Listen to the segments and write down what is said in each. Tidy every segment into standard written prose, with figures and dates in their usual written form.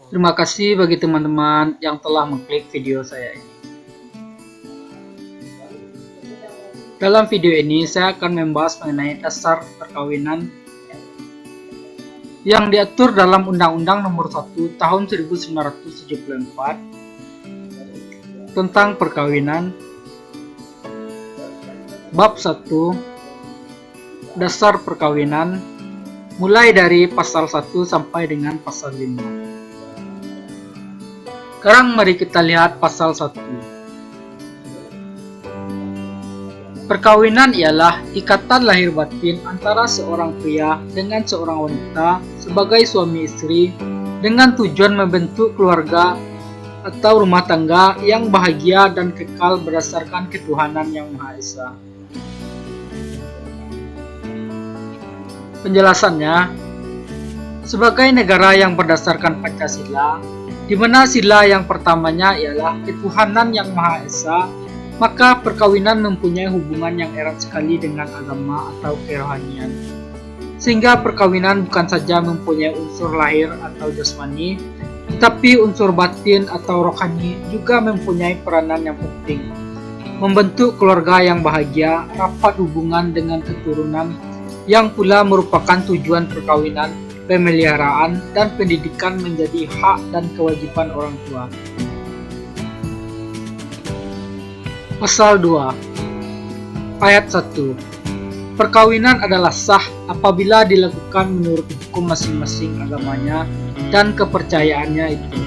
Terima kasih bagi teman-teman yang telah mengklik video saya ini. Dalam video ini saya akan membahas mengenai dasar perkawinan yang diatur dalam Undang-Undang Nomor 1 Tahun 1974 tentang perkawinan. Bab 1 Dasar perkawinan, mulai dari pasal 1 sampai dengan pasal 5. Sekarang mari kita lihat pasal 1. Perkawinan ialah ikatan lahir batin antara seorang pria dengan seorang wanita sebagai suami istri dengan tujuan membentuk keluarga atau rumah tangga yang bahagia dan kekal berdasarkan ketuhanan yang Maha Esa. Penjelasannya, sebagai negara yang berdasarkan Pancasila, di mana sila yang pertamanya ialah ketuhanan yang Maha Esa, maka perkawinan mempunyai hubungan yang erat sekali dengan agama atau kerohanian. Sehingga perkawinan bukan saja mempunyai unsur lahir atau jasmani, tetapi unsur batin atau rohani juga mempunyai peranan yang penting. Membentuk keluarga yang bahagia, rapat hubungan dengan keturunan, yang pula merupakan tujuan perkawinan, pemeliharaan, dan pendidikan menjadi hak dan kewajiban orang tua. Pasal 2 Ayat 1. Perkawinan adalah sah apabila dilakukan menurut hukum masing-masing agamanya dan kepercayaannya itu.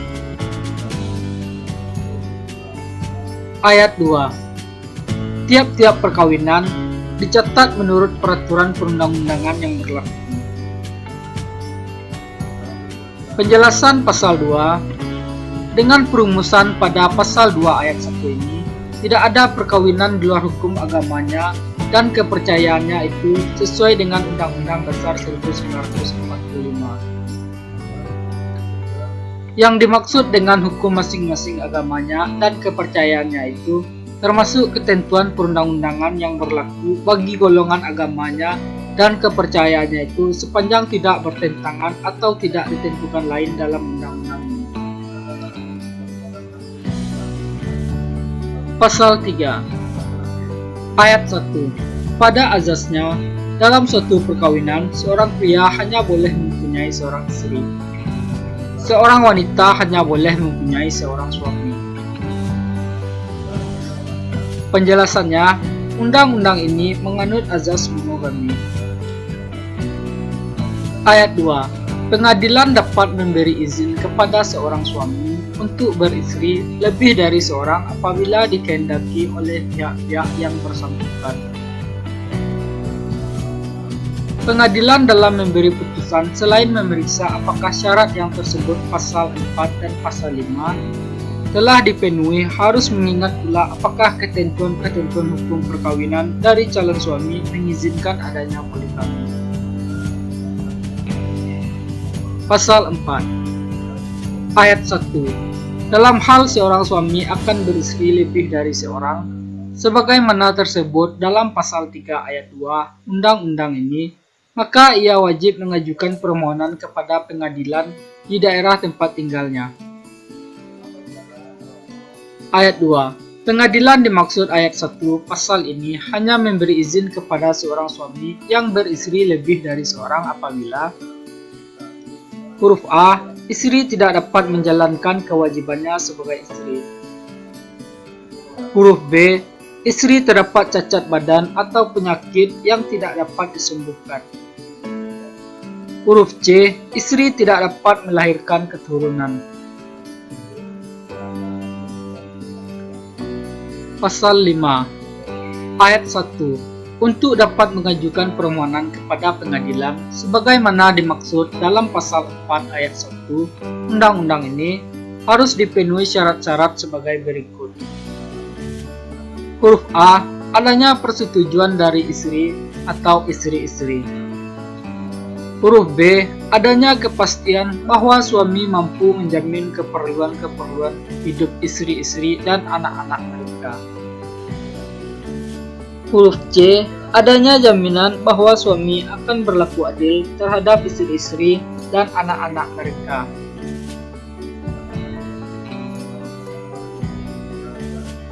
Ayat 2. Tiap-tiap perkawinan dicatat menurut peraturan perundang-undangan yang berlaku. Penjelasan pasal 2. Dengan perumusan pada pasal 2 ayat 1 ini, tidak ada perkawinan di luar hukum agamanya dan kepercayaannya itu sesuai dengan Undang-Undang Dasar 1945. Yang dimaksud dengan hukum masing-masing agamanya dan kepercayaannya itu termasuk ketentuan perundang-undangan yang berlaku bagi golongan agamanya dan kepercayaannya itu sepanjang tidak bertentangan atau tidak ditentukan lain dalam undang-undang ini. Pasal 3 Ayat 1. Pada azasnya, dalam suatu perkawinan, seorang pria hanya boleh mempunyai seorang istri. Seorang wanita hanya boleh mempunyai seorang suami. Penjelasannya, undang-undang ini menganut azas monogami. Ayat 2. Pengadilan dapat memberi izin kepada seorang suami untuk beristri lebih dari seorang apabila dikehendaki oleh pihak-pihak yang bersangkutan. Pengadilan dalam memberi putusan selain memeriksa apakah syarat yang tersebut pasal 4 dan pasal 5 telah dipenuhi, harus mengingat pula apakah ketentuan-ketentuan hukum perkawinan dari calon suami mengizinkan adanya poligami. Pasal 4 Ayat 1. Dalam hal seorang suami akan beristri lebih dari seorang, sebagaimana tersebut dalam pasal 3 ayat 2 undang-undang ini, maka ia wajib mengajukan permohonan kepada pengadilan di daerah tempat tinggalnya. Ayat 2. Pengadilan dimaksud ayat 1 pasal ini hanya memberi izin kepada seorang suami yang beristri lebih dari seorang apabila: huruf A. Istri tidak dapat menjalankan kewajibannya sebagai istri. Huruf B. Istri terdapat cacat badan atau penyakit yang tidak dapat disembuhkan. Huruf C. Istri tidak dapat melahirkan keturunan. Pasal 5 Ayat 1. Untuk dapat mengajukan permohonan kepada pengadilan sebagaimana dimaksud dalam pasal 4 ayat 1 undang-undang ini, harus dipenuhi syarat-syarat sebagai berikut. Huruf A. Adanya persetujuan dari istri atau istri-istri. Huruf B. Adanya kepastian bahwa suami mampu menjamin keperluan-keperluan hidup istri-istri dan anak-anak mereka. Huruf C. Adanya jaminan bahwa suami akan berlaku adil terhadap istri-istri dan anak-anak mereka.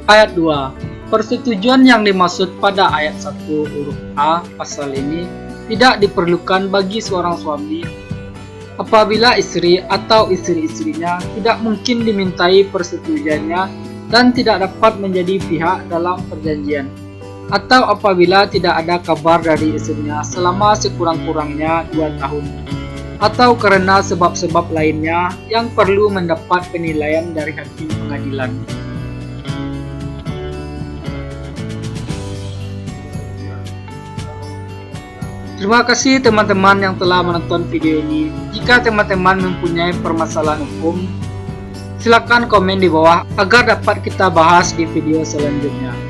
Ayat 2. Persetujuan yang dimaksud pada ayat 1 huruf A pasal ini tidak diperlukan bagi seorang suami apabila istri atau istri-istrinya tidak mungkin dimintai persetujuannya dan tidak dapat menjadi pihak dalam perjanjian, atau apabila tidak ada kabar dari istrinya selama sekurang-kurangnya 2 tahun, atau karena sebab-sebab lainnya yang perlu mendapat penilaian dari hakim pengadilan. Terima kasih teman-teman yang telah menonton video ini. Jika teman-teman mempunyai permasalahan hukum, silakan komen di bawah agar dapat kita bahas di video selanjutnya.